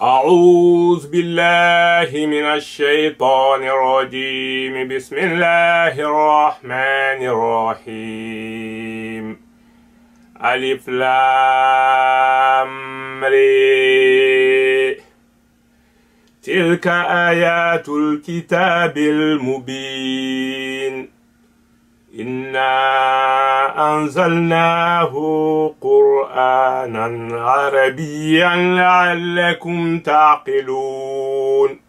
أعوذ بالله من الشيطان الرجيم. بسم الله الرحمن الرحيم. ألف لام ري. تلك آيات الكتاب المبين. إنا أنزلناه قرآنا عربيا لعلكم تعقلون.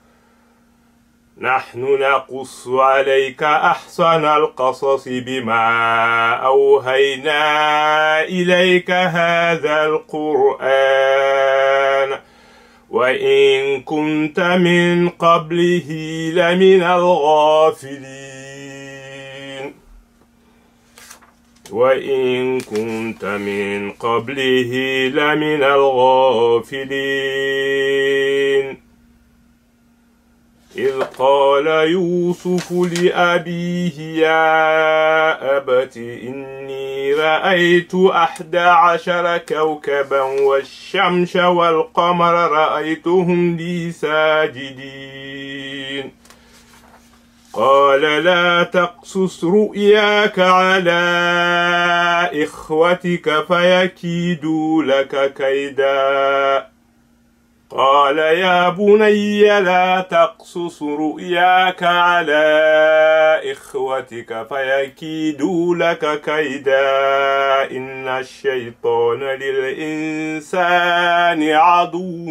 نحن نقص عليك أحسن القصص بما أوهينا إليك هذا القرآن وإن كنت من قبله لمن الغافلين. وإن كنت من قبله لمن الغافلين. إذ قال يوسف لأبيه يا أبت إني رأيت 11 كوكبا والشمس والقمر رأيتهم لي ساجدين. قال لا تقصص رؤياك على إخوتك فيكيدوا لك كيدا. قال يا بني لا تقصص رؤياك على إخوتك فيكيدوا لك كيدا إن الشيطان للإنسان عدو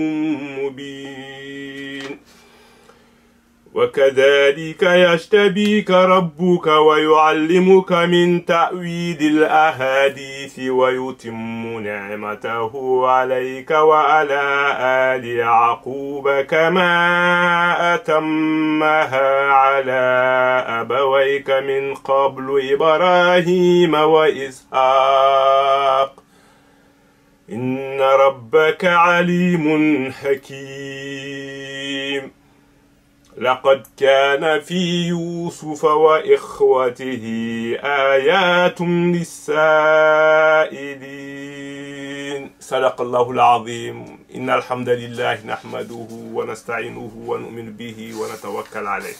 مبين. وكذلك يجتبيك ربك ويعلمك من تأويل الأحاديث ويتم نعمته عليك وعلى آل يعقوب كما أتمها على أبويك من قبل إبراهيم وإسحاق إن ربك عليم حكيم. لقد كان في يوسف وإخوته آيات للسائلين. صدق الله العظيم. إن الحمد لله نحمده ونستعينه ونؤمن به ونتوكل عليه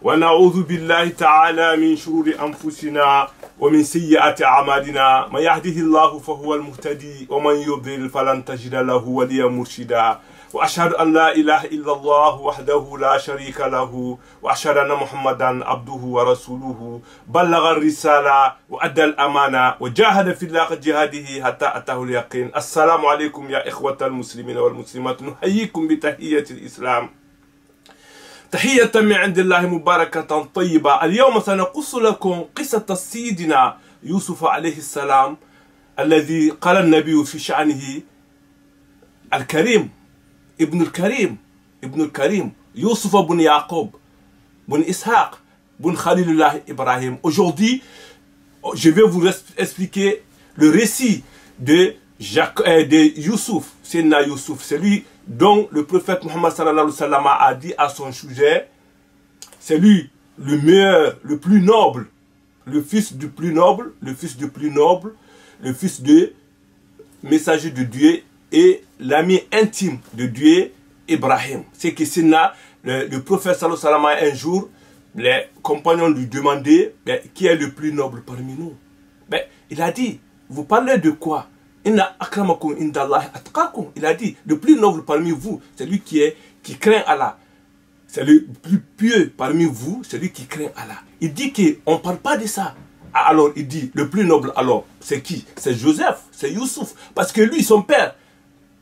ونعوذ بالله تعالى من شرور أنفسنا ومن سيئات أعمالنا. من يهده الله فهو المهتدي ومن يضلل فلن تجد له وليا مرشدا. وأشهد أن لا إله إلا الله وحده لا شريك له وأشهد أن محمدا عبده ورسوله بلغ الرسالة وأدى الأمانة وجاهد في الله جهاده حتى أتاه اليقين. السلام عليكم يا إخوة المسلمين والمسلمات. نحييكم بتحية الإسلام تحية من عند الله مباركة طيبة. اليوم سنقص لكم قصة سيدنا يوسف عليه السلام الذي قال النبي في شأنه الكريم ابن الكريم يوسف بن يعقوب بن Ishaq بن Khalilullah Ibrahim. Aujourd'hui, je vais vous expliquer le récit de Youssouf, Sénat Youssouf, celui dont le prophète Mohammed sallallahu alayhi wa sallam a dit à son sujet, c'est lui le meilleur, le plus noble, le fils du plus noble, le fils de messager de Dieu et l'ami intime de Dieu, Ibrahim. C'est que le prophète sallallahu alayhi wa sallam, un jour, les compagnons lui demandaient qui est le plus noble parmi nous. Il a dit, vous parlez de quoi? Inna akramakum indallahi atqakum. Il a dit, le plus noble parmi vous, c'est lui qui craint Allah. C'est le plus pieux parmi vous, celui qui craint Allah. Il dit qu'on ne parle pas de ça. Alors il dit, le plus noble alors, c'est qui? C'est Joseph, c'est Youssouf. Parce que lui, son père,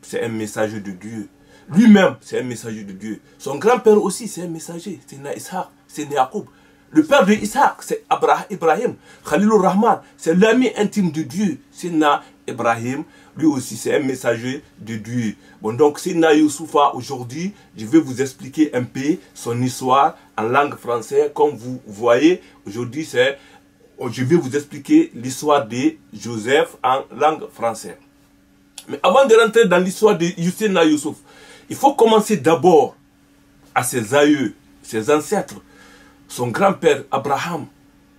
c'est un messager de Dieu. Lui-même, c'est un messager de Dieu. Son grand-père aussi, c'est un messager. C'est Ishaq, c'est Yacoub. Le père de Ishaq, c'est Ibrahim. Khalilur Rahman, c'est l'ami intime de Dieu. C'est Ibrahim. Lui aussi, c'est un messager de Dieu. Bon, donc, c'est Youssoufa. Aujourd'hui, je vais vous expliquer un peu son histoire en langue française. Comme vous voyez, aujourd'hui, je vais vous expliquer l'histoire de Joseph en langue française. Mais avant de rentrer dans l'histoire de Sénat Youssouf, il faut commencer d'abord à ses aïeux, ses ancêtres, son grand-père Abraham,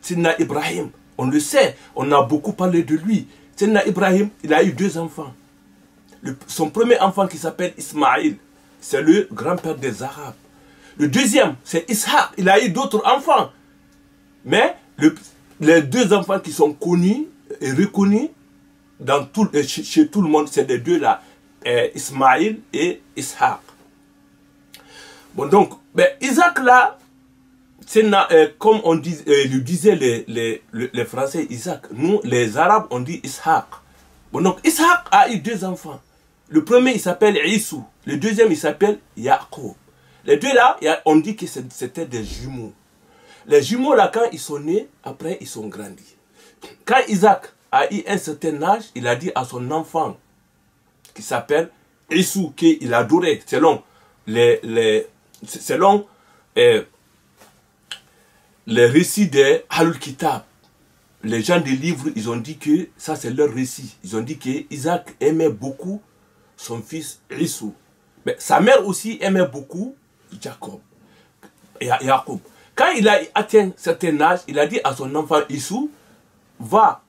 Sénat Ibrahim. On le sait, on a beaucoup parlé de lui. Sénat Ibrahim, il a eu 2 enfants. Son premier enfant qui s'appelle Ismaïl, c'est le grand-père des Arabes. Le deuxième, c'est Ishaq. Il a eu d'autres enfants. Mais les deux enfants qui sont connus et reconnus chez tout le monde, c'est les deux là, Ismaïl et Ishaq. Bon, donc, Isaac là, comme on dit, le disaient les Français, Isaac. Nous, les Arabes, on dit Ishaq. Bon, donc, Ishaq a eu deux enfants. Le premier, il s'appelle Issou. Le deuxième, il s'appelle Yacob. Les deux là, on dit que c'était des jumeaux. Les jumeaux là, quand ils sont nés, après, ils sont grandis. Quand Isaac a eu un certain âge, il a dit à son enfant, qui s'appelle Issou, qu'il adorait, selon les récits des Ahlul Kitab. Les gens des livres, ils ont dit que ça c'est leur récit. Ils ont dit que Isaac aimait beaucoup son fils Issou. Mais sa mère aussi aimait beaucoup Jacob. Quand il a atteint un certain âge, il a dit à son enfant Issou, va,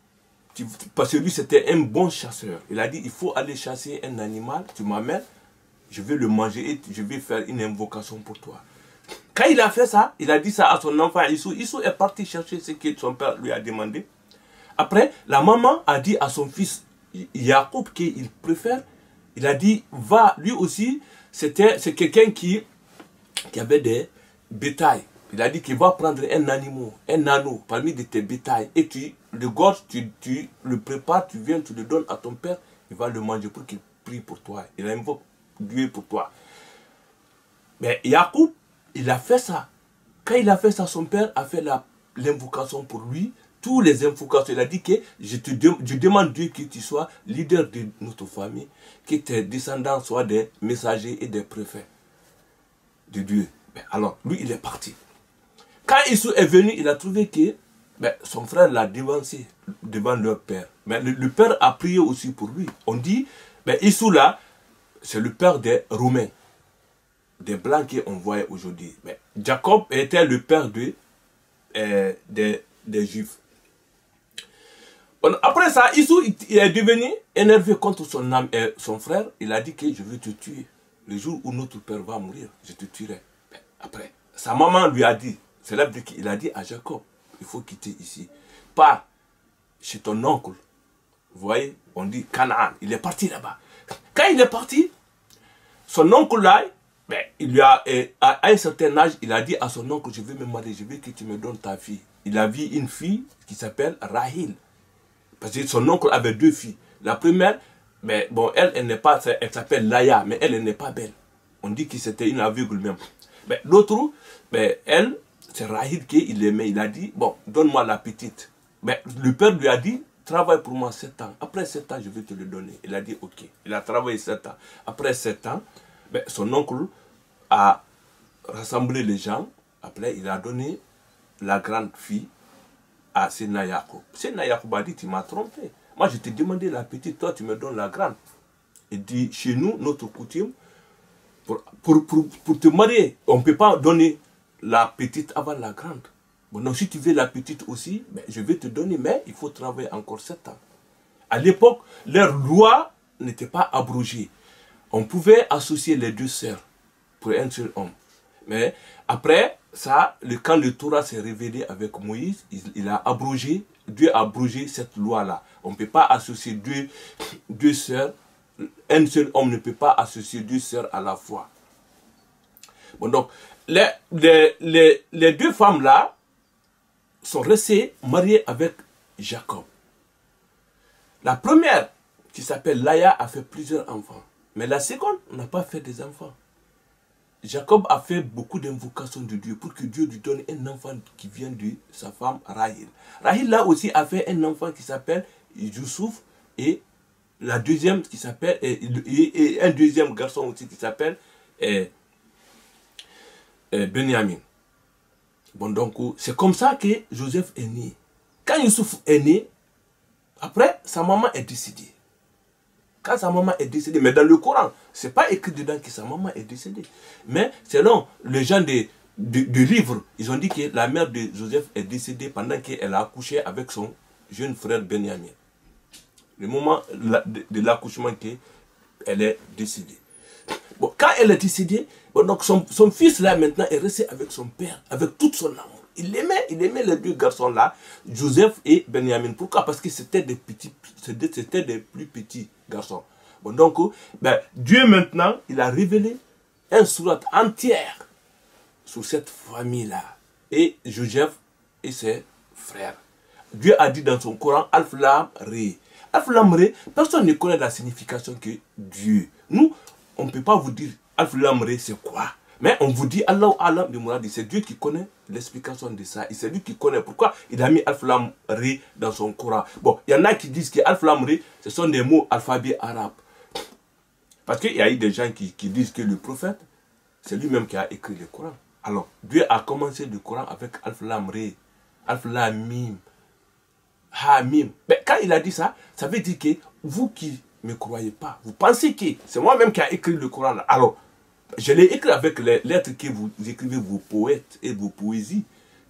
parce que lui c'était un bon chasseur. Il a dit, il faut aller chasser un animal, tu m'amènes, je vais le manger et je vais faire une invocation pour toi. Quand il a fait ça, il a dit ça à son enfant Issou. Issou est parti chercher ce que son père lui a demandé. Après, la maman a dit à son fils Jacob qu'il préfère. Il a dit, va, lui aussi, c'est quelqu'un qui avait des bétails. Il a dit qu'il va prendre un anneau parmi de tes bétails. Et le gorge, tu le prépares, tu viens, tu le donnes à ton père. Il va le manger pour qu'il prie pour toi. Il invoque Dieu pour toi. Mais Jacob, il a fait ça. Quand il a fait ça, son père a fait l'invocation pour lui. Tous les invocations, il a dit que je demande Dieu que tu sois leader de notre famille, que tes descendants soient des messagers et des préfets de Dieu. Alors, lui, il est parti. Quand Issou est venu, il a trouvé que son frère l'a devancé devant leur père. Mais le père a prié aussi pour lui. On dit, Issou là, c'est le père des Romains, des Blancs qu'on voit aujourd'hui. Jacob était le père des Juifs. Bon, après ça, Issou il est devenu énervé contre son frère. Il a dit que je vais te tuer. Le jour où notre père va mourir, je te tuerai. Après, sa maman lui a dit, c'est là qu'il a dit à Jacob, il faut quitter ici. Pars chez ton oncle. Vous voyez, on dit Canaan. Il est parti là-bas. Quand il est parti, son oncle là, il lui a, à un certain âge, il a dit à son oncle, je vais me marier, je veux que tu me donnes ta fille. Il a vu une fille qui s'appelle Rahil. Parce que son oncle avait deux filles. La première, bon, elle n'est pas, elle s'appelle Laya, mais elle n'est pas belle. On dit que c'était une aveugle même. L'autre, elle, c'est Rahil qu'il aimait. Il a dit, bon, donne-moi la petite. Le père lui a dit, travaille pour moi 7 ans. Après 7 ans, je vais te le donner. Il a dit, ok. Il a travaillé 7 ans. Après 7 ans, son oncle a rassemblé les gens. Après, il a donné la grande fille à Sena Yacob. Sena Yacob a dit, tu m'as trompé. Moi, je t'ai demandé la petite, toi, tu me donnes la grande. Il dit, chez nous, notre coutume, pour te marier, on ne peut pas donner la petite avant la grande. Bon, donc, si tu veux la petite aussi, je vais te donner, mais il faut travailler encore 7 ans. À l'époque, leur loi n'était pas abrogée. On pouvait associer les deux sœurs pour un seul homme. Mais après ça, quand le Torah s'est révélé avec Moïse, il a abrogé, Dieu a abrogé cette loi-là. On ne peut pas associer deux sœurs. Un seul homme ne peut pas associer deux sœurs à la fois. Bon, donc, les deux femmes-là sont restées mariées avec Jacob. La première, qui s'appelle Laya, a fait plusieurs enfants. Mais la seconde n'a pas fait des enfants. Jacob a fait beaucoup d'invocations de Dieu pour que Dieu lui donne un enfant qui vient de sa femme Rahil. Rahil là aussi a fait un enfant qui s'appelle Youssouf et la deuxième qui s'appelle et un deuxième garçon aussi qui s'appelle Benjamin. Bon, donc c'est comme ça que Joseph est né. Quand Youssouf est né, après sa maman est décédée. Quand sa maman est décédée, mais dans le Coran, ce n'est pas écrit dedans que sa maman est décédée. Mais selon les gens de livres, ils ont dit que la mère de Joseph est décédée pendant qu'elle a accouché avec son jeune frère Benjamin. Le moment de l'accouchement qu'elle est décédée. Bon, quand elle est décédée, bon, donc son fils là maintenant est resté avec son père, avec toute son amour. Il aimait les deux garçons là, Joseph et Benjamin. Pourquoi? Parce que c'était des plus petits garçons. Bon, donc, ben, Dieu maintenant, il a révélé un sourate entière sur cette famille-là. Et Joseph et ses frères. Dieu a dit dans son Coran, Alf Lam Re. Alf Lam Re, personne ne connaît la signification que Dieu. Nous, on ne peut pas vous dire Alf Lam Re, c'est quoi? Mais on vous dit Allah Alam de Mouradi, c'est Dieu qui connaît l'explication de ça. Et c'est lui qui connaît pourquoi il a mis Alf Lam Re dans son Coran. Bon, il y en a qui disent que Alf Lam Re, ce sont des mots alphabet arabe. Parce qu'il y a eu des gens qui disent que le prophète, c'est lui-même qui a écrit le Coran. Alors, Dieu a commencé le Coran avec Alf Lam Re, Alf Lam Mim, Ha Mim. Mais quand il a dit ça, ça veut dire que vous qui ne me croyez pas, vous pensez que c'est moi-même qui a écrit le Coran. Là. Alors, je l'ai écrit avec les lettres que vous écrivez, vos poètes et vos poésies,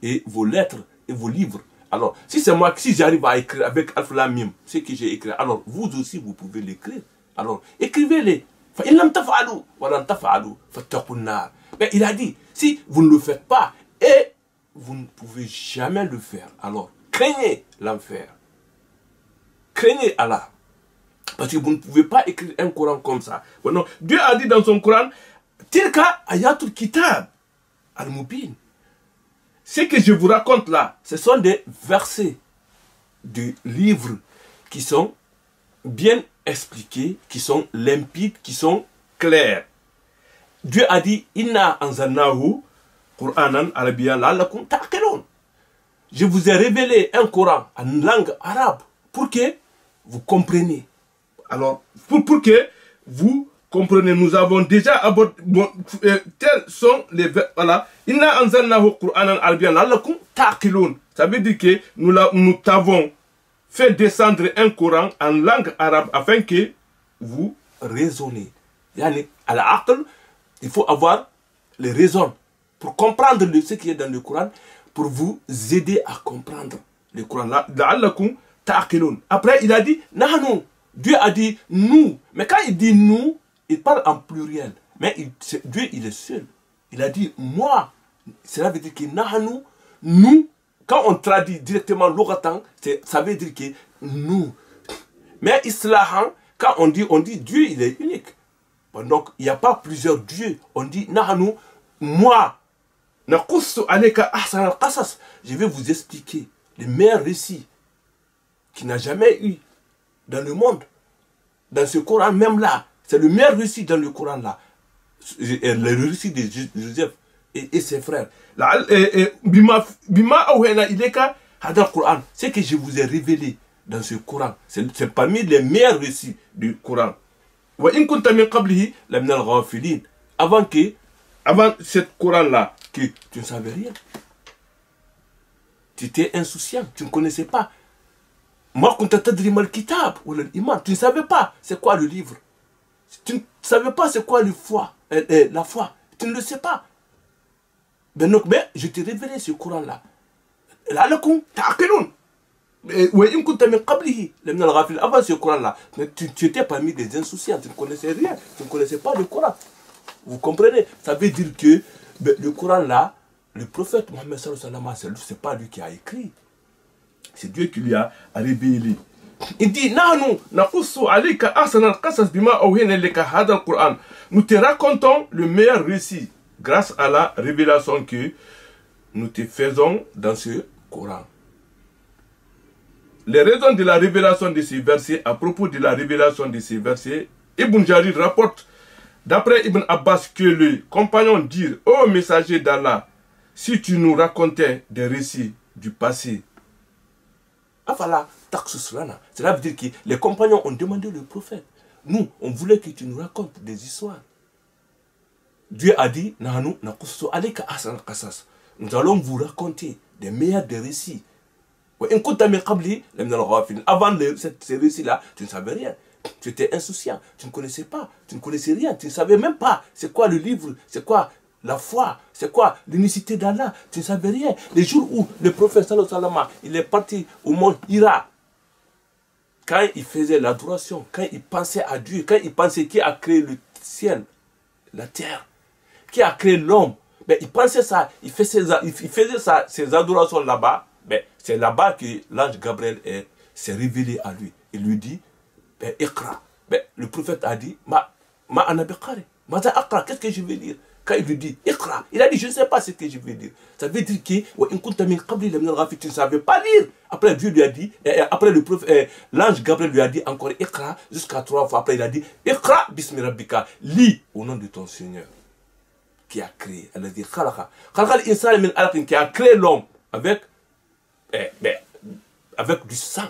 et vos lettres et vos livres. Alors, si c'est moi, si j'arrive à écrire avec Alf Lam Mim, ce que j'ai écrit, alors vous aussi, vous pouvez l'écrire. Alors, écrivez-les. Mais il a dit, si vous ne le faites pas, et vous ne pouvez jamais le faire, alors craignez l'enfer. Craignez Allah. Parce que vous ne pouvez pas écrire un Coran comme ça. Bon, non. Dieu a dit dans son Coran, Tilka ayatul kitab al-mubin. Ce que je vous raconte là, ce sont des versets du livre qui sont bien expliqués, qui sont limpides, qui sont clairs. Dieu a dit, Inna anzalnahu Qur'anan arabiyan la'allakum ta'qilun. Je vous ai révélé un Coran en langue arabe pour que vous compreniez. Alors, pour que vous comprenez, nous avons déjà abordé, tels sont les vers, voilà. Inna anzalnahu Qur'anan arabiyan la'allakum ta'qilun. Ça veut dire que nous t'avons fait descendre un Coran en langue arabe afin que vous raisonnez. Yani, al-aql, il faut avoir les raisons pour comprendre ce qui est dans le Coran, pour vous aider à comprendre le Coran. Après, il a dit, nahnu. Dieu a dit nous. Mais quand il dit nous, il parle en pluriel. Mais Dieu, il est seul. Il a dit moi. Cela veut dire que nahnu, nous. Quand on traduit directement l'oratan, ça veut dire que nous. Mais islahan, quand on dit Dieu, il est unique. Bon, donc, il n'y a pas plusieurs dieux. On dit, nahanu, moi, je vais vous expliquer les meilleurs récits qu'il n'a jamais eu dans le monde. Dans ce Coran même là. C'est le meilleur récit dans le Coran là. Le récit de Joseph et ses frères. Ce que je vous ai révélé dans ce Coran, c'est parmi les meilleurs récits du Coran. Avant ce Coran-là, que tu ne savais rien. Tu étais insouciant, tu ne connaissais pas. Tu ne savais pas c'est quoi le livre. Tu ne savais pas c'est quoi la foi. Tu ne le sais pas. Mais je t'ai révélé ce Coran-là. Avant ce Coran-là, tu étais parmi des insouciants, tu ne connaissais rien, tu ne connaissais pas le Coran. Vous comprenez? Ça veut dire que le Coran-là, le prophète Mohammed sallallahu alayhi wa sallam, ce n'est pas lui qui a écrit. C'est Dieu qui lui a révélé. Il dit, nous te racontons le meilleur récit grâce à la révélation que nous te faisons dans ce Coran. Les raisons de la révélation de ces versets, à propos de la révélation de ces versets, Ibn Jarir rapporte d'après Ibn Abbas que les compagnons dirent, ô messager d'Allah, si tu nous racontais des récits du passé. Cela veut dire que les compagnons ont demandé le prophète. Nous, on voulait que tu nous racontes des histoires. Dieu a dit, nous allons vous raconter des meilleurs des récits. Avant ces récits-là, tu ne savais rien. Tu étais insouciant, tu ne connaissais pas, tu ne connaissais rien, tu ne savais même pas c'est quoi le livre, c'est quoi la foi, c'est quoi l'unicité d'Allah, tu ne savais rien. Les jours où le prophète sallallahu alayhi wa sallam, il est parti au mont Hira, quand il faisait l'adoration, quand il pensait à Dieu, quand il pensait qui a créé le ciel la terre, qui a créé l'homme. Ben, il pensait ça, il faisait ça, ses adorations là-bas. Ben, c'est là-bas que l'ange Gabriel s'est révélé à lui. Il lui dit, ben, Iqra. Ben, le prophète a dit, ma anabekare, maza Iqra, qu'est-ce que je vais dire? Quand il lui dit, Iqra, il a dit, je ne sais pas ce que je vais dire. Ça veut dire que, tu ne savais pas lire. Après, Dieu lui a dit, après l'ange Gabriel lui a dit encore, Iqra, jusqu'à 3 fois. Après, il a dit, Iqra, bismi rabbika, lis au nom de ton Seigneur, qui a créé. Elle a dit, qui a créé l'homme avec du sang.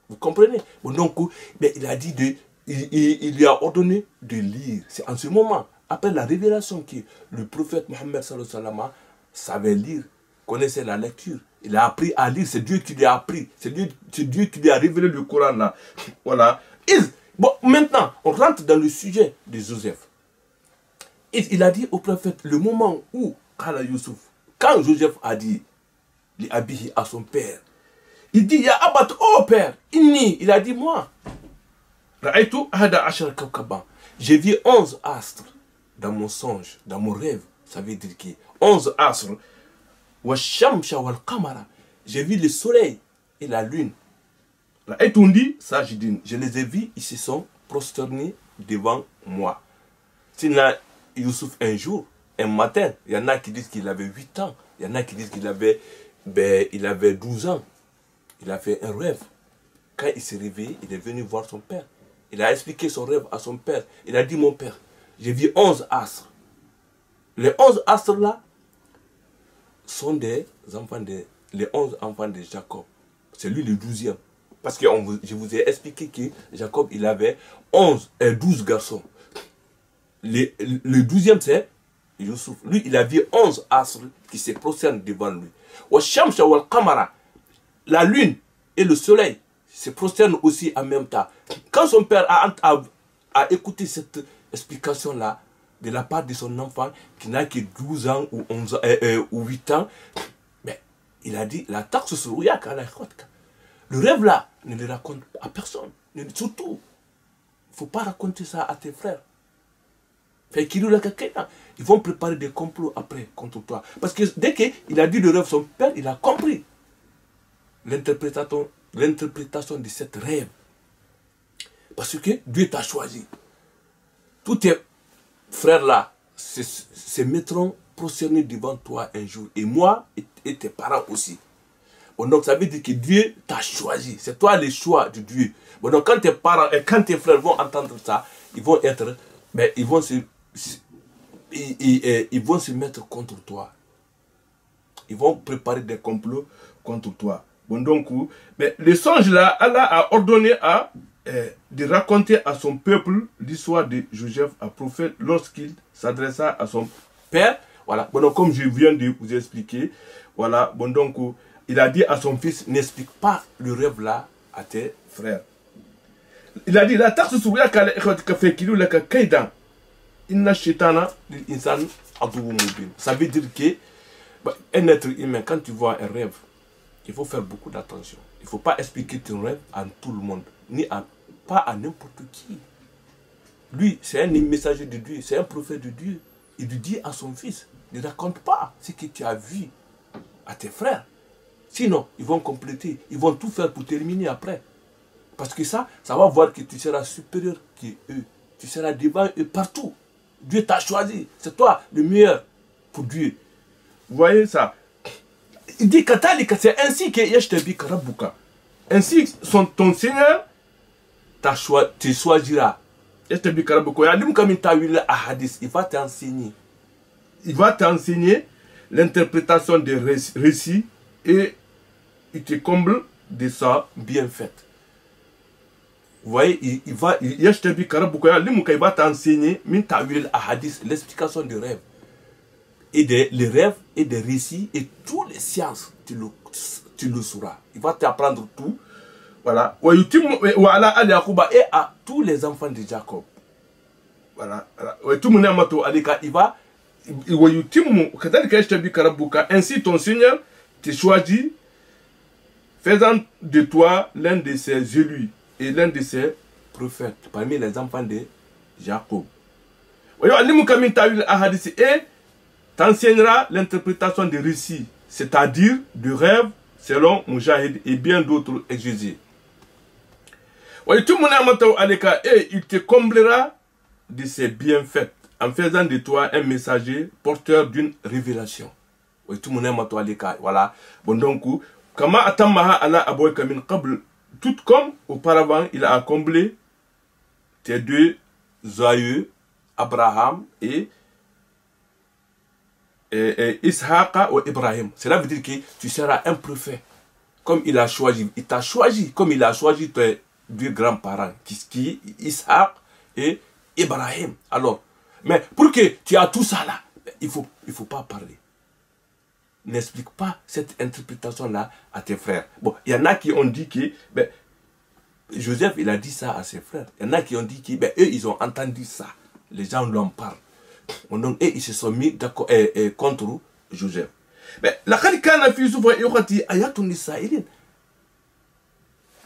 Vous comprenez? Bon, donc, il a dit il lui a ordonné de lire. C'est en ce moment, après la révélation que le prophète Mohammed savait lire, connaissait la lecture. Il a appris à lire, c'est Dieu qui lui a appris. C'est Dieu qui lui a révélé le Coran là. Voilà. Bon, maintenant, on rentre dans le sujet de Joseph. Il a dit au prophète, le moment où, quand Joseph a dit, Abihi à son père, il dit, Ya Abat, oh père, inni, il a dit, moi, j'ai vu 11 astres dans mon songe, dans mon rêve. Ça veut dire que 11 astres, j'ai vu le soleil et la lune. Je les ai vus, ils se sont prosternés devant moi. Sinon, Youssouf, un jour, un matin, il y en a qui disent qu'il avait 8 ans, il y en a qui disent qu'il avait, il avait 12 ans. Il a fait un rêve. Quand il s'est réveillé, il est venu voir son père. Il a expliqué son rêve à son père. Il a dit, mon père, j'ai vu 11 astres. Les 11 astres là sont les 11 enfants de Jacob. C'est lui le 12e. Parce que je vous ai expliqué que Jacob, il avait 12 garçons. Le 12e, c'est Youssouf. Lui, il a vu 11 astres qui se prosternent devant lui. La lune et le soleil se prosternent aussi en même temps. Quand son père a écouté cette explication-là, de la part de son enfant, qui n'a que 12 ans ou 11 ou 8 ans, mais il a dit, la taxe sur le rêve là, ne le raconte à personne. Surtout, il ne faut pas raconter ça à tes frères. Ils vont préparer des complots après contre toi. Parce que dès qu'il a dit le rêve, son père, il a compris l'interprétation de cette rêve. Parce que Dieu t'a choisi. Tous tes frères là se mettront prosternés devant toi un jour. Et moi et tes parents aussi. Bon, donc ça veut dire que Dieu t'a choisi. C'est toi le choix de Dieu. Bon, donc quand tes parents et quand tes frères vont entendre ça, ils vont être, ils vont se mettre contre toi. Ils vont préparer des complots contre toi. Bon, donc, le songe là, Allah a ordonné de raconter à son peuple l'histoire de Joseph, un prophète, lorsqu'il s'adressa à son père. Voilà. Bon, donc, comme je viens de vous expliquer, voilà. Bon, donc, il a dit à son fils, n'explique pas le rêve là à tes frères. Il a dit, la taxe sur la kaidan. Ça veut dire que un être humain, quand tu vois un rêve, il faut faire beaucoup d'attention. Il ne faut pas expliquer ton rêve à tout le monde, pas à n'importe qui. Lui, c'est un messager de Dieu, c'est un prophète de Dieu. Il lui dit à son fils, ne raconte pas ce que tu as vu à tes frères. Sinon, ils vont compléter, ils vont tout faire pour terminer après. Parce que ça va voir que tu seras supérieur qu'eux. Tu seras devant eux partout. Dieu t'a choisi. C'est toi le meilleur pour Dieu. Vous voyez ça? Il dit que c'est ainsi que Yeshtabi Karabuka. Ainsi, ton Seigneur te choisira. Yeshtabi Karabuka. Il va t'enseigner. Il va t'enseigner l'interprétation des récits et il te comble de sa bienfaite. Vous voyez, il va t'enseigner l'explication des rêves. Les rêves et des récits et toutes les sciences, tu le sauras. Il va t'apprendre tout. Voilà. Et à tous les enfants de Jacob. Voilà. Ainsi ton Seigneur te choisit, faisant de toi l'un de ses élus et l'un de ses prophètes parmi les enfants de Jacob. Et t'enseignera l'interprétation des récits, c'est-à-dire du rêve selon Mujahid et bien d'autres exégètes. Et il te comblera de ses bienfaits en faisant de toi un messager porteur d'une révélation. Voilà. Bon donc, tout comme auparavant, il a comblé tes deux aïeux, Abraham et Ishaqa ou Ibrahim. Cela veut dire que tu seras un prophète. Comme il a choisi, il t'a choisi, comme il a choisi tes deux grands-parents, qui Ishaq et Ibrahim. Alors, mais pour que tu aies tout ça là, il faut pas parler. N'explique pas cette interprétation-là à tes frères. Bon, il y en a qui ont dit que ben, Joseph, il a dit ça à ses frères. Il y en a qui ont dit que ben, eux, ils ont entendu ça. Les gens l'en parlent. Donc, eux, ils se sont mis contre Joseph. Mais la Khalikana fi Yusuf et ayatun israélien.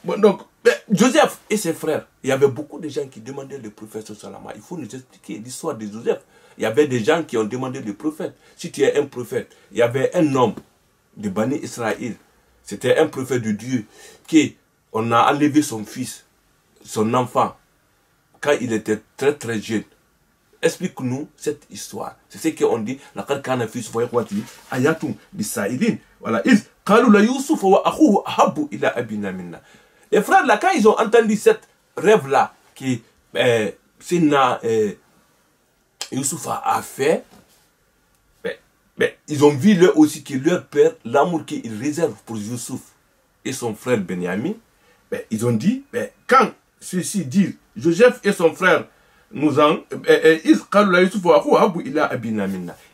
Bon, donc, Joseph et ses frères, il y avait beaucoup de gens qui demandaient le prophète Salama. Il faut nous expliquer l'histoire de Joseph. Il y avait des gens qui ont demandé le prophète. Si tu es un prophète, il y avait un homme de Bani Israël. C'était un prophète de Dieu qui, on a enlevé son fils, son enfant, quand il était très très jeune. Explique-nous cette histoire. C'est ce qu'on dit. La Karkana fils voyati ayatum bisaïdin. Voilà. Ils qalu la Yusuf wa akhuhu ahabbu ila abina minna. Les frères là, quand ils ont entendu cette rêve là qui Sina Yusuf a fait, ils ont vu eux aussi que leur père, l'amour qu'il réserve pour Yusuf et son frère Benjamin, ils ont dit, quand ceux-ci disent, Joseph et son frère nous en...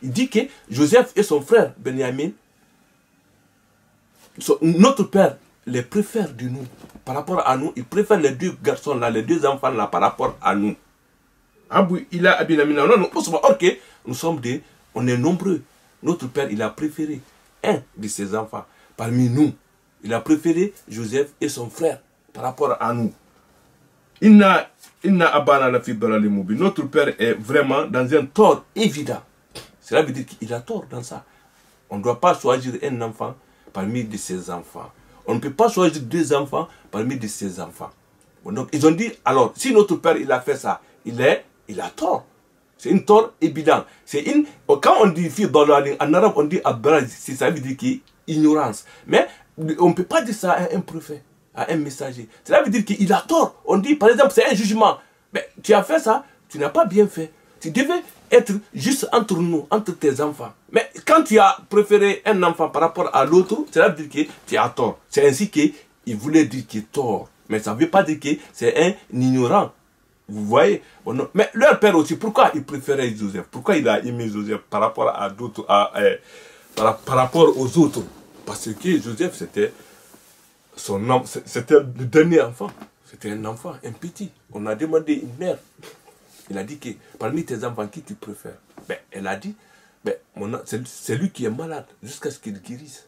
Il dit que Joseph et son frère Benjamin, notre père les préfère de nous, par rapport à nous, il préfère les deux garçons là, les deux enfants là, par rapport à nous. Or que nous sommes on est nombreux. Notre père, il a préféré un de ses enfants parmi nous. Il a préféré Joseph et son frère par rapport à nous. Notre père est vraiment dans un tort évident. Cela veut dire qu'il a tort dans ça. On ne doit pas choisir un enfant parmi de ses enfants. On ne peut pas choisir deux enfants parmi de ses enfants. Donc ils ont dit, alors, si notre père il a fait ça, il a tort. C'est une tort évident. Quand on dit fille dans en arabe, on dit abraj, ça veut dire ignorance. Mais on ne peut pas dire ça à un prophète, à un messager. Cela veut dire qu'il a tort. On dit, par exemple, c'est un jugement. Mais tu as fait ça, tu n'as pas bien fait. Tu devais être juste entre nous, entre tes enfants. Mais quand tu as préféré un enfant par rapport à l'autre, cela veut dire que tu as tort. C'est ainsi qu'il voulait dire qu'il est tort. Mais ça ne veut pas dire que c'est un ignorant. Vous voyez? Bon, non. Mais leur père aussi, pourquoi il préférait Joseph? Pourquoi il a aimé Joseph par rapport à d'autres, par rapport aux autres? Parce que Joseph, c'était le dernier enfant. C'était un enfant, un petit. On a demandé une mère. Il a dit que parmi tes enfants, qui tu préfères? Elle a dit, c'est lui qui est malade jusqu'à ce qu'il guérisse.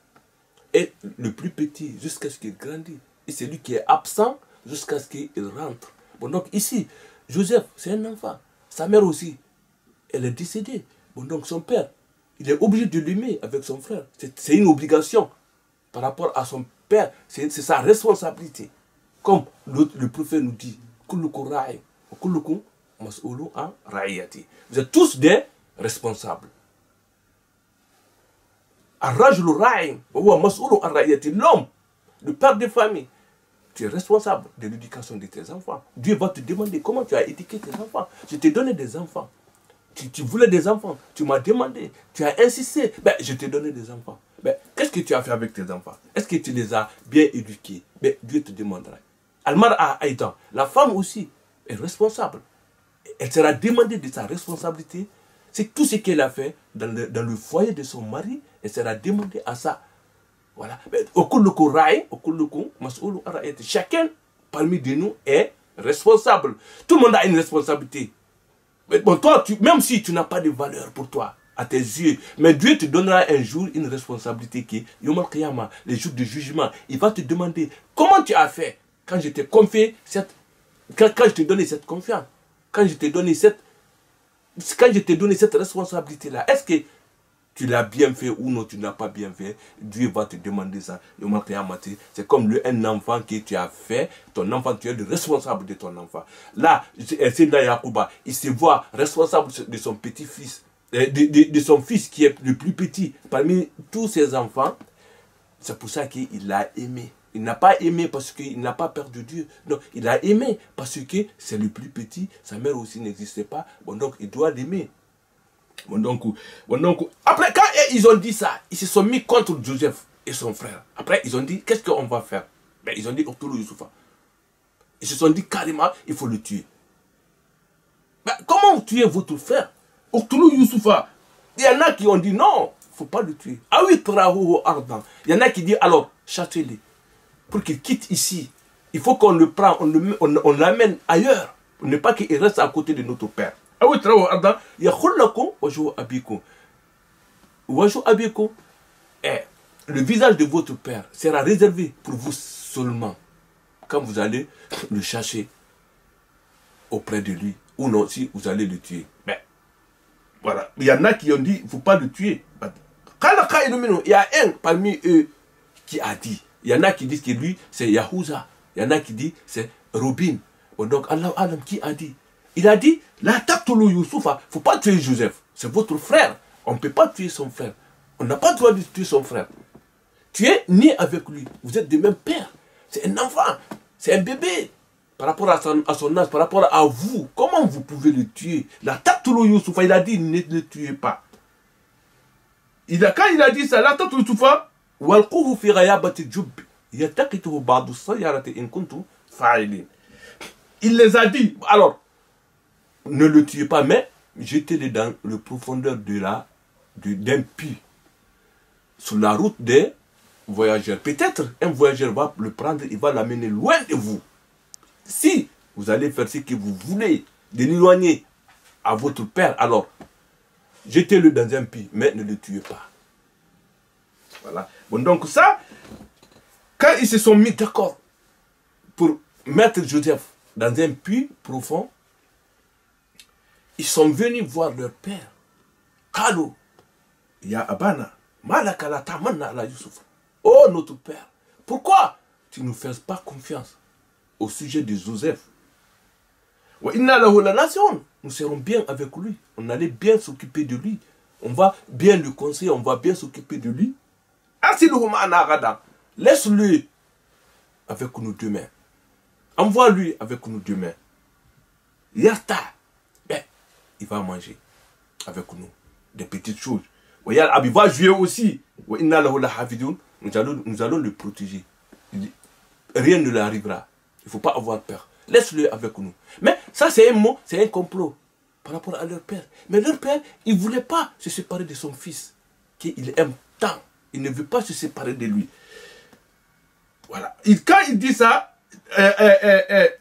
Et le plus petit jusqu'à ce qu'il grandisse. Et c'est lui qui est absent jusqu'à ce qu'il rentre. Bon, donc ici, Joseph, c'est un enfant. Sa mère aussi, elle est décédée. Bon, donc son père, il est obligé de l'aimer avec son frère. C'est une obligation par rapport à son père. C'est sa responsabilité. Comme le prophète nous dit, vous êtes tous des responsables. L'homme, le père de famille, tu es responsable de l'éducation de tes enfants. Dieu va te demander comment tu as éduqué tes enfants. Je t'ai donné des enfants. Tu voulais des enfants. Tu m'as demandé. Tu as insisté. Je t'ai donné des enfants. Qu'est-ce que tu as fait avec tes enfants? Est-ce que tu les as bien éduqués? Dieu te demandera. Almar Aïdan, la femme aussi est responsable. Elle sera demandée de sa responsabilité. C'est tout ce qu'elle a fait dans le foyer de son mari. Elle sera demandée à ça. Voilà. Chacun parmi de nous est responsable. Tout le monde a une responsabilité. Mais bon, toi, même si tu n'as pas de valeur pour toi, à tes yeux, mais Dieu te donnera un jour une responsabilité qui est Yom al-Qiyamah, les jours de jugement. Il va te demander comment tu as fait quand je t'ai confié quand je t'ai donné cette confiance, quand je t'ai donné cette quand je t'ai donné cette responsabilité-là, est-ce que tu l'as bien fait ou non, tu n'as pas bien fait? Dieu va te demander ça. C'est comme un enfant que tu as fait, ton enfant, tu es le responsable de ton enfant. Là, Seyda Yacouba, il se voit responsable de son petit-fils, de son fils qui est le plus petit parmi tous ses enfants. C'est pour ça qu'il l'a aimé. Il n'a pas aimé parce qu'il n'a pas peur de Dieu. Non, il a aimé parce que c'est le plus petit. Sa mère aussi n'existait pas. Bon, donc, il doit l'aimer. Bon, donc, après, quand ils ont dit ça, ils se sont mis contre Joseph et son frère. Après, ils ont dit, qu'est-ce qu'on va faire? Ben, ils ont dit, Oktulu Youssoufa. Ils se sont dit carrément, il faut le tuer. Ben, comment tuer votre frère? Oktulu Youssoufa. Il y en a qui ont dit, non, il ne faut pas le tuer. Ah oui, il y en a qui disent, alors, châtez-le. Pour qu'il quitte ici, il faut qu'on le prenne, on l'amène ailleurs. Pour ne pas qu'il reste à côté de notre père. Ah oui, le visage de votre père sera réservé pour vous seulement quand vous allez le chercher auprès de lui. Ou non, si vous allez le tuer. Mais voilà. Il y en a qui ont dit, il ne faut pas le tuer. Il y a un parmi eux qui a dit. Il y en a qui disent que lui, c'est Yahouza. Il y en a qui disent c'est Robin. Donc, Allah Alam, qui a dit? Il a dit, la taqtulu Youssoufa, il ne faut pas tuer Joseph. C'est votre frère. On ne peut pas tuer son frère. On n'a pas le droit de tuer son frère. Tu es né avec lui. Vous êtes de même père. C'est un enfant. C'est un bébé. Par rapport à son âge, par rapport à vous, comment vous pouvez le tuer? La taqtulu Youssoufa, il a dit, ne le tuez pas. Quand il a dit ça, la taqtulu Youssoufa, il les a dit, alors, ne le tuez pas, mais jetez-le dans le profondeur d'un puits, sur la route des voyageurs. Peut-être un voyageur va le prendre, il va l'amener loin de vous. Si vous allez faire ce que vous voulez, de l'éloigner à votre père, alors, jetez-le dans un puits, mais ne le tuez pas. Voilà. Bon, donc ça, quand ils se sont mis d'accord pour mettre Joseph dans un puits profond, ils sont venus voir leur père. Kalo, ya Abana, malakala tamanna ala Youssouf. Oh notre père, pourquoi tu ne nous fais pas confiance au sujet de Joseph? Nous serons bien avec lui. On allait bien s'occuper de lui. On va bien le conseiller, on va bien s'occuper de lui. Laisse-le avec nous demain. Envoie-lui avec nous demain. Yarta, ben, il va manger avec nous des petites choses. Il va jouer aussi. Nous allons le protéger. Rien ne lui arrivera. Il ne faut pas avoir peur. Laisse-le avec nous. Mais ça, c'est un mot, c'est un complot par rapport à leur père. Mais leur père, il ne voulait pas se séparer de son fils, qu'il aime tant. Il ne veut pas se séparer de lui. Voilà. Quand il dit ça,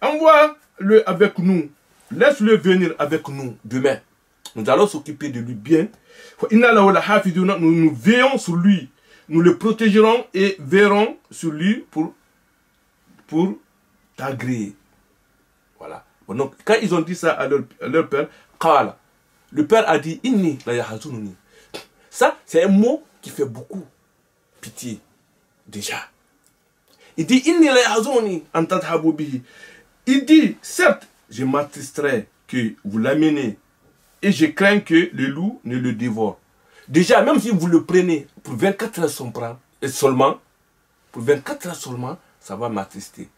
envoie-le avec nous. Laisse-le venir avec nous demain. Nous allons s'occuper de lui bien. Nous veillons sur lui. Nous le protégerons et veillerons sur lui pour t'agréer. Voilà. Donc, quand ils ont dit ça à leur père, le père a dit, Inni la yahazununi. Ça, c'est un mot qui fait beaucoup pitié. Déjà. Il dit, Inni la yahazununi antadhabu bihi. Il dit, certes, je m'attristerai que vous l'amenez et je crains que le loup ne le dévore. Déjà, même si vous le prenez pour 24 heures seulement, pour 24 heures seulement, ça va m'attrister.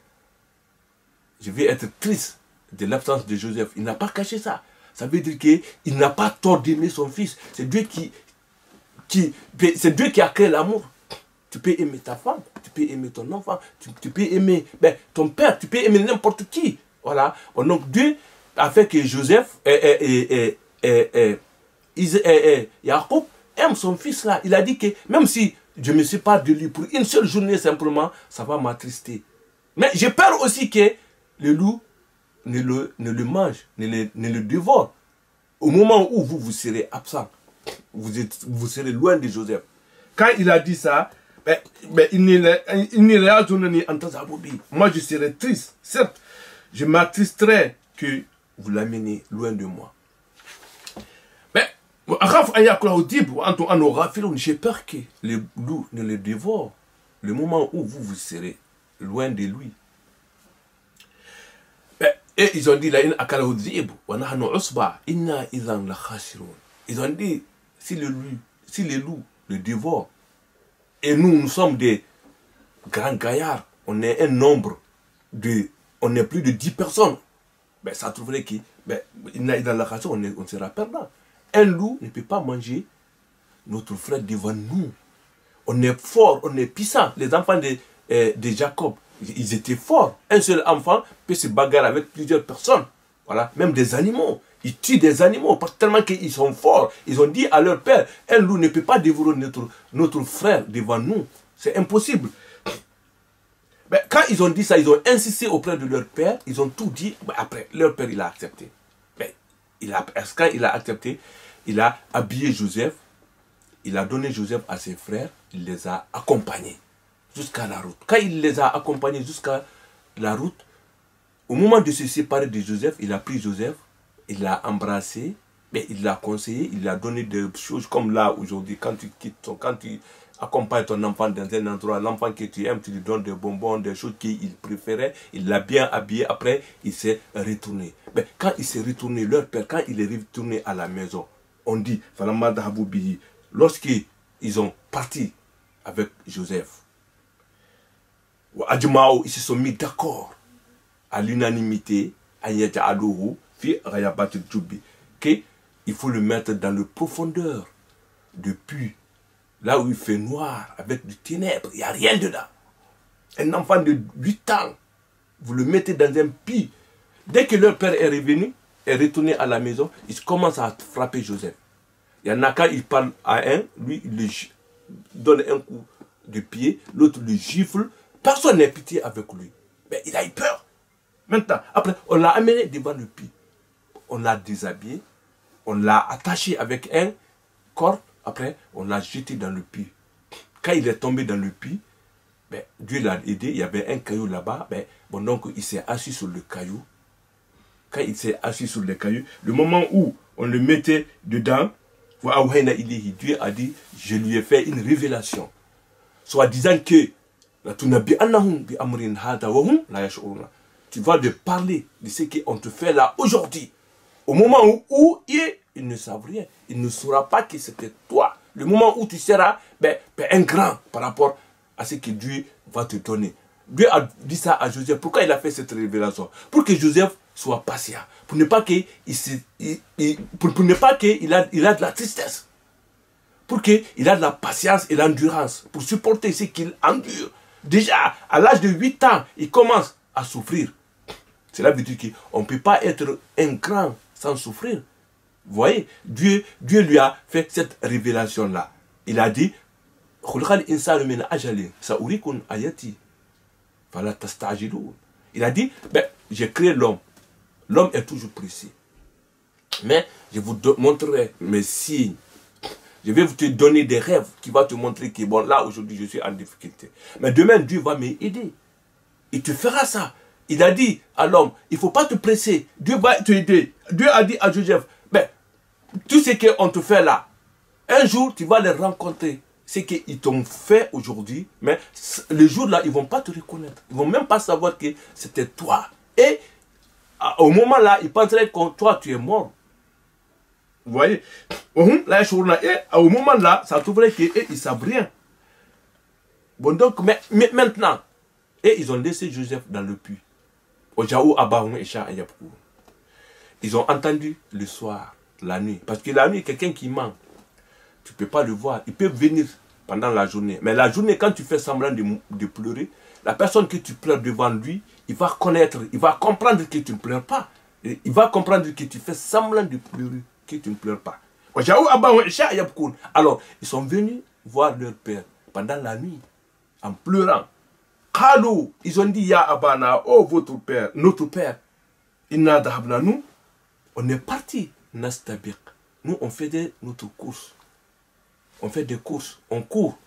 Je vais être triste de l'absence de Joseph. Il n'a pas caché ça. Ça veut dire qu'il n'a pas tort d'aimer son fils. C'est Dieu qui a créé l'amour. Tu peux aimer ta femme, tu peux aimer ton enfant, tu peux aimer ton père, tu peux aimer n'importe qui. Voilà. Donc Dieu a fait que Joseph Jacob aime son fils là. Il a dit que même si je me sépare de lui pour une seule journée simplement, ça va m'attrister. Mais j'ai peur aussi que le loup ne le mange, ne le dévore. Au moment où vous serez absent, vous serez loin de Joseph. Quand il a dit ça, moi je serai triste. Certes, je m'attristerai que vous l'amenez loin de moi. J'ai peur que les loups ne le dévorent le moment où vous serez loin de lui. Et ils ont dit, ils ont dit, si les loups le dévorent, et nous sommes des grands gaillards, on est un nombre on est plus de 10 personnes, ben, ça trouverait que, ben, dans la race, on sera perdant. Un loup ne peut pas manger notre frère devant nous. On est fort, on est puissant. Les enfants de Jacob, ils étaient forts. Un seul enfant peut se bagarrer avec plusieurs personnes. Voilà, même des animaux. Ils tuent des animaux parce tellement qu'ils sont forts. Ils ont dit à leur père, un loup ne peut pas dévorer notre frère devant nous. C'est impossible. Ben, quand ils ont dit ça, ils ont insisté auprès de leur père. Ils ont tout dit. Ben, après, leur père, il a accepté. Ben, quand il a accepté, il a habillé Joseph. Il a donné Joseph à ses frères. Il les a accompagnés jusqu'à la route. Quand il les a accompagnés jusqu'à la route, au moment de se séparer de Joseph, il a pris Joseph, il l'a embrassé, mais il l'a conseillé, il lui a donné des choses comme là aujourd'hui, quand tu accompagnes ton enfant dans un endroit, l'enfant que tu aimes, tu lui donnes des bonbons, des choses qu'il préférait, il l'a bien habillé, après il s'est retourné. Mais quand il s'est retourné, leur père, quand il est retourné à la maison, on dit, lorsqu'ils ont parti avec Joseph, ils se sont mis d'accord à l'unanimité, qu'il faut le mettre dans le profondeur du puits, là où il fait noir, avec du ténèbre, il n'y a rien dedans. Un enfant de 8 ans, vous le mettez dans un puits. Dès que leur père est revenu, est retourné à la maison, il commence à frapper Joseph. Il y en a quand il parle à un, lui, il lui donne un coup de pied, l'autre le gifle. Personne n'a pitié avec lui. Mais il a eu peur. Maintenant, après, on l'a amené devant le puits. On l'a déshabillé. On l'a attaché avec un corde. Après, on l'a jeté dans le puits. Quand il est tombé dans le puits, ben, Dieu l'a aidé. Il y avait un caillou là-bas. Ben, bon, donc, il s'est assis sur le caillou. Quand il s'est assis sur le caillou, le moment où on le mettait dedans, Dieu a dit, je lui ai fait une révélation. Soit disant que tu vas de parler de ce qu'on te fait là aujourd'hui. Au moment où ils ne savent rien. Il ne saura pas que c'était toi. Le moment où tu seras un grand par rapport à ce que Dieu va te donner. Dieu a dit ça à Joseph. Pourquoi il a fait cette révélation? Pour que Joseph soit patient. Pour ne pas qu'il a de la tristesse. Pour qu'il a de la patience et l'endurance. Pour supporter ce qu'il endure. Déjà, à l'âge de 8 ans, il commence à souffrir. Cela veut dire qu'on ne peut pas être un grand sans souffrir. Vous voyez, Dieu lui a fait cette révélation-là. Il a dit, il a dit, j'ai créé l'homme. L'homme est toujours précis. Mais je vous montrerai mes signes. Je vais vous te donner des rêves qui vont te montrer que bon, là aujourd'hui je suis en difficulté. Mais demain Dieu va m'aider. Il te fera ça. Il a dit à l'homme, il ne faut pas te presser. Dieu va t'aider. Dieu a dit à Joseph, tout ce qu'on te fait là, un jour tu vas les rencontrer. Ce qu'ils t'ont fait aujourd'hui, mais le jour-là, ils ne vont pas te reconnaître. Ils ne vont même pas savoir que c'était toi. Et au moment-là, ils penseraient que toi, tu es mort. Vous voyez? Au moment-là, ça trouverait qu'ils ne savent rien. Bon, donc, mais maintenant, ils ont laissé Joseph dans le puits. Ils ont entendu le soir, la nuit. Parce que la nuit, quelqu'un qui ment, tu ne peux pas le voir. Il peut venir pendant la journée. Mais la journée, quand tu fais semblant de pleurer, la personne que tu pleures devant lui, il va connaître, il va comprendre que tu ne pleures pas. Il va comprendre que tu fais semblant de pleurer, que tu ne pleures pas. Alors, ils sont venus voir leur père pendant la nuit, en pleurant. Ils ont dit, Ya Abana, oh votre père, notre père, nous, on est parti, Nastabik. Nous, on fait notre course. On fait des courses, on court.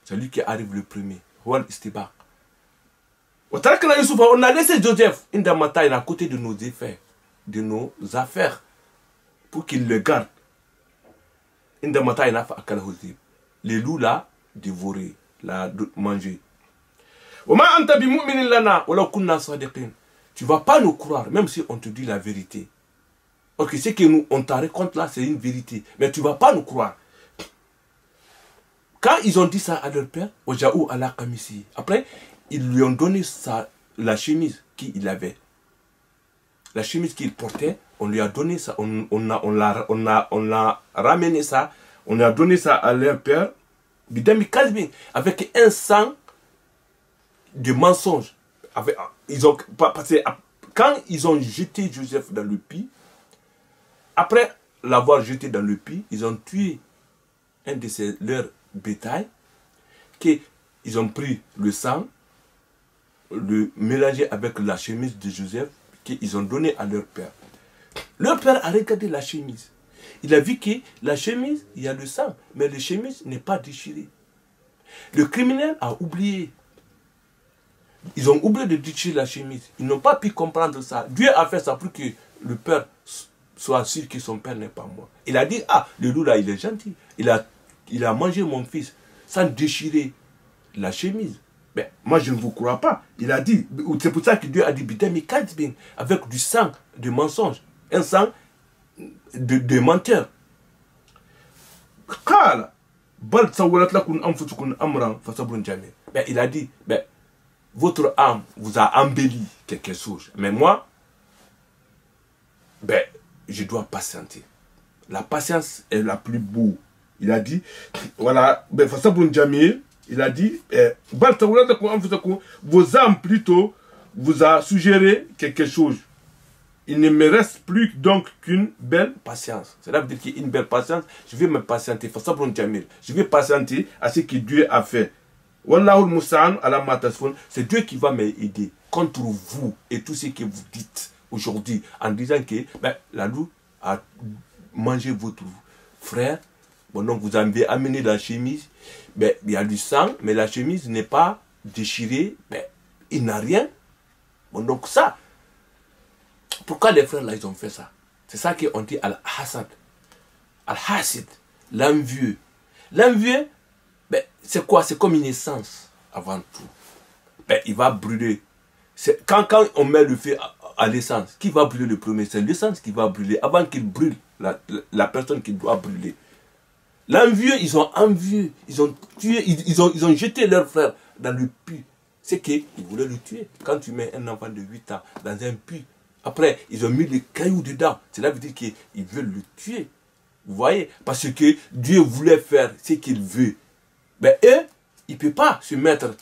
Celui qui arrive le premier. On a laissé Joseph à côté de nos affaires, pour qu'il le garde. Les loups là, dévorés, là, mangés. Tu ne vas pas nous croire, même si on te dit la vérité. Ok, ce que nous, on t'en raconte là, c'est une vérité. Mais tu ne vas pas nous croire. Quand ils ont dit ça à leur père, après, ils lui ont donné la chemise qu'il avait. La chemise qu'il portait, on lui a donné ça, on a ramené ça, on a donné ça à leur père, avec un sang de mensonge. Quand ils ont jeté Joseph dans le puits, après l'avoir jeté dans le puits, ils ont tué un de leurs bétails, qu'ils ont pris le sang, le mélangé avec la chemise de Joseph, qu'ils ont donné à leur père. Leur père a regardé la chemise. Il a vu que la chemise, il y a le sang, mais la chemise n'est pas déchirée. Le criminel a oublié. Ils ont oublié de déchirer la chemise. Ils n'ont pas pu comprendre ça. Dieu a fait ça pour que le père soit sûr que son père n'est pas mort. Il a dit, ah, le loup là, il est gentil. Il a mangé mon fils sans déchirer la chemise. Mais moi, je ne vous crois pas. Il a dit, c'est pour ça que Dieu a dit, avec du sang de mensonge. Un sang de menteur. Il a dit, votre âme vous a embelli quelque chose. Mais moi, je dois patienter. La patience est la plus beau. Il a dit, voilà, il a dit, vos âmes plutôt vous a suggéré quelque chose. Il ne me reste plus donc qu'une belle patience. Cela veut dire qu'une belle patience, je vais me patienter. Je vais patienter à ce que Dieu a fait. C'est Dieu qui va m'aider contre vous et tout ce que vous dites aujourd'hui en disant que la loup a mangé votre frère. Bon, donc vous avez amené la chemise. Il y a du sang, mais la chemise n'est pas déchirée. Il n'a rien. Bon, donc ça. Pourquoi les frères là ils ont fait ça? C'est ça qu'on dit al-hasad. Al-hasid, l'envieux. L'envieux, c'est quoi? C'est comme une essence avant tout. Il va brûler. Quand on met le feu à l'essence, qui va brûler le premier? C'est l'essence qui va brûler avant qu'il brûle la personne qui doit brûler. L'envieux, ils ont envieux, ils ont tué, ils ont jeté leur frère dans le puits. C'est qu'ils voulaient le tuer. Quand tu mets un enfant de 8 ans dans un puits, après, ils ont mis les cailloux dedans. Cela veut dire qu'ils veulent le tuer. Vous voyez? Parce que Dieu voulait faire ce qu'il veut. Eux, ils ne peuvent pas se mettre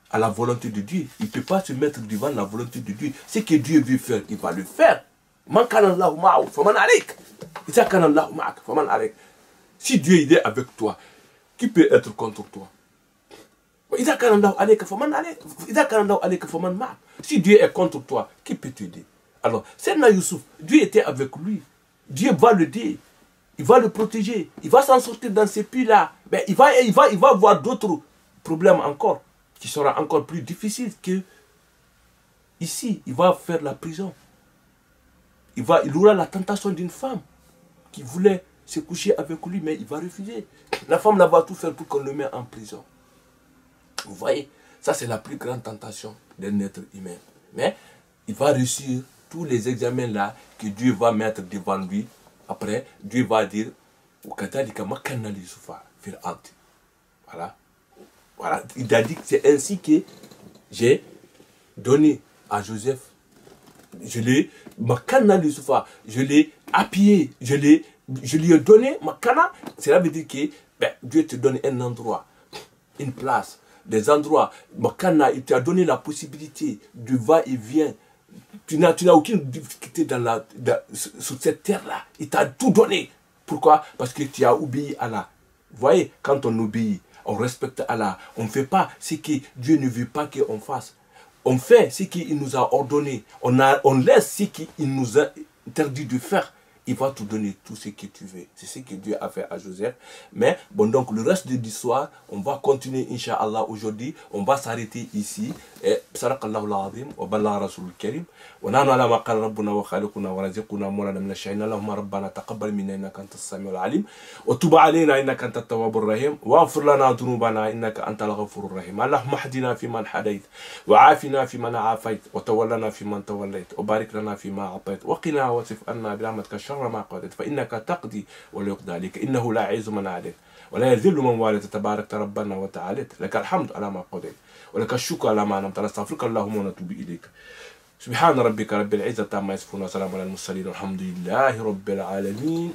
à la volonté de Dieu. Ils ne peuvent pas se mettre devant la volonté de Dieu. Ce que Dieu veut faire, il va le faire. Si Dieu est avec toi, qui peut être contre toi? Si Dieu est contre toi, qui peut t'aider? Alors, Seigneur Youssouf, Dieu était avec lui. Dieu va le dire. Il va le protéger. Il va s'en sortir dans ces puits-là. Il va avoir d'autres problèmes encore, qui seront encore plus difficiles que ici. Il va faire la prison. Il aura la tentation d'une femme qui voulait se coucher avec lui, mais il va refuser. La femme là va tout faire pour qu'on le mette en prison. Vous voyez, ça c'est la plus grande tentation d'un être humain. Mais il va réussir tous les examens là que Dieu va mettre devant lui. Après, Dieu va dire, voilà. Voilà. Il a dit que c'est ainsi que j'ai donné à Joseph. Je l'ai appuyé, je lui ai donné ma cana. Cela veut dire que Dieu te donne un endroit, une place, des endroits. Ma cana, il t'a donné la possibilité de va-et-vient. Tu n'as aucune difficulté sur cette terre-là. Il t'a tout donné. Pourquoi? Parce que tu as obéi à Allah. Vous voyez, quand on obéit, on respecte Allah. On ne fait pas ce que Dieu ne veut pas qu'on fasse. On fait ce qu'il nous a ordonné. On laisse ce qu'il nous a interdit de faire. il va te donner tout ce que tu veux. C'est ce que Dieu a fait à Joseph. Mais bon, donc le reste de l'histoire, on va continuer, Inch'Allah, aujourd'hui. On va s'arrêter ici. بصدق الله العظيم وبلغ رسول الكريم ونحن على ما قال ربنا وخالقنا ورزقنا مولانا من الشهيد اللهم ربنا تقبل منا انك انت السميع العليم وتب علينا انك انت التواب الرحيم واغفر لنا ذنوبنا انك انت الغفور الرحيم اللهم اهدنا فيمن هديت وعافنا فيمن عافيت وتولنا فيمن توليت وبارك لنا فيما اعطيت وقنا واصرف عنا برحمتك شر ما قضيت فانك تقضي ولا يقضى عليك انه لا يعز من عاديت ولا يذل من واليت تبارك ربنا وتعاليت لك الحمد على ما قضيت ولك الشكر على ما أنعمت نستغفرك اللهم ونتوب إليك سبحان ربك رب العزة عما يصفون وسلام على المرسلين والحمد لله رب العالمين